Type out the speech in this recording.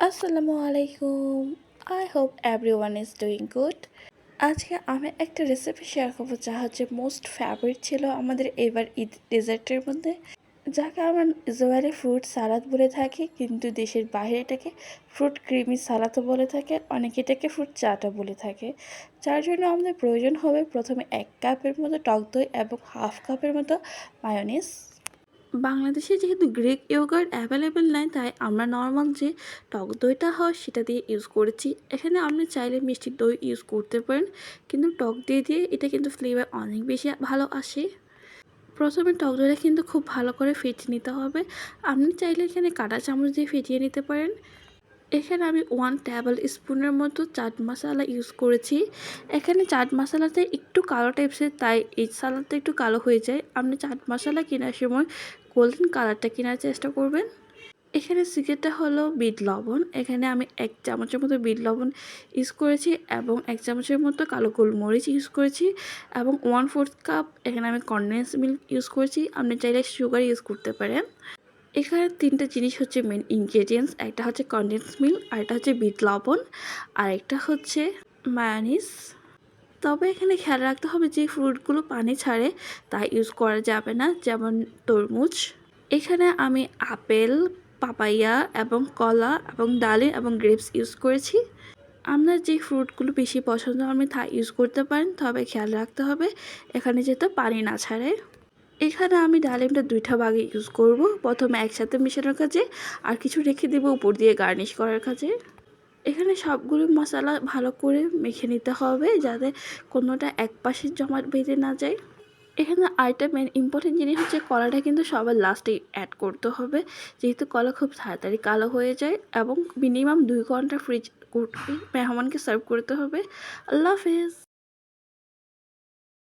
আসসালামু আলাইকুম। I hope everyone is doing good. আজকে আমি একটা রেসিপি শেয়ার করবো যা হচ্ছে মোস্ট ফেভারিট ছিল আমাদের এবার ঈদ ডেজার্টের মধ্যে, যাকে আমরা ইউজুয়ালি ফ্রুট সালাদ বলে থাকি, কিন্তু দেশের বাইরে এটাকে ফ্রুট ক্রিমি সালাদও বলে থাকে, অনেকে এটাকে ফ্রুট চাটও বলে থাকে। যার জন্য আমাদের প্রয়োজন হবে প্রথমে 1 কাপের মতো টক দই এবং হাফ কাপের মতো মায়োনিজ। বাংলাদেশে যেহেতু গ্রিক ইয়োগার্ট অ্যাভেলেবেল নাই, তাই আমরা নর্মাল যে টক দইটা হয় সেটা দিয়ে ইউজ করেছি। এখানে আপনি চাইলে মিষ্টি দই ইউজ করতে পারেন, কিন্তু টক দই দিয়ে এটা কিন্তু ফ্লেভার অনেক বেশি ভালো আসে। প্রথমে টক দইটা কিন্তু খুব ভালো করে ফেটিয়ে নিতে হবে। আপনি চাইলে এখানে কাঁটা চামচ দিয়ে ফেটিয়ে নিতে পারেন। এখানে আমি 1 টেবিল স্পুনের মতো চাট মশলা ইউজ করেছি। এখানে চাট মশলাতে একটু কালো টাইপসের, তাই এই সালাদটা একটু কালো হয়ে যায়। আপনি চাট মশলা কেনার সময় গোল্ডেন কালারটা কেনার চেষ্টা করবেন। এখানে সিক্রেটটা হলো বিট লবণ। এখানে আমি 1 চামচের মতো বিট লবণ ইউজ করেছি এবং 1 চামচের মতো কালো গোলমরিচ ইউজ করেছি এবং 1/4 কাপ এখানে আমি কনডেন্স মিল্ক ইউজ করেছি। আপনি চাইলে সুগার ইউজ করতে পারেন। এখানে 3টা জিনিস হচ্ছে মেন ইনগ্রেডিয়েন্টস। একটা হচ্ছে কনডেন্স মিল্ক, আরেকটা হচ্ছে বিট লবণ, আর একটা হচ্ছে মায়োনিজ। তবে এখানে খেয়াল রাখতে হবে যে ফ্রুটগুলো পানি ছাড়ে তা ইউজ করা যাবে না, যেমন তরমুজ। এখানে আমি আপেল, পাপাইয়া এবং কলা এবং ডালিম এবং গ্রেপস ইউজ করেছি। আপনার যে ফ্রুটগুলো বেশি পছন্দ আপনি তা ইউজ করতে পারেন, তবে খেয়াল রাখতে হবে এখানে যাতে পানি না ছাড়ে। এখানে আমি ডালিমটা 2টা ভাগে ইউজ করব। প্রথমে একসাথে মেশানোর কাজে, আর কিছু রেখে দেবো উপর দিয়ে গার্নিশ করার কাজে। এখানে সবগুলো মশলা ভালো করে মেখে নিতে হবে যাতে কোনোটা এক পাশে জমা বেঁধে না যায়। এখানে আরেকটা মেন ইম্পর্টেন্ট জিনিস হচ্ছে কলাটা কিন্তু সবার লাস্টে অ্যাড করতে হবে, যেহেতু কলা খুব তাড়াতাড়ি কালো হয়ে যায়, এবং মিনিমাম 2 ঘন্টা ফ্রিজ করে মেহমানকে সার্ভ করতে হবে। আল্লাহ হাফেজ।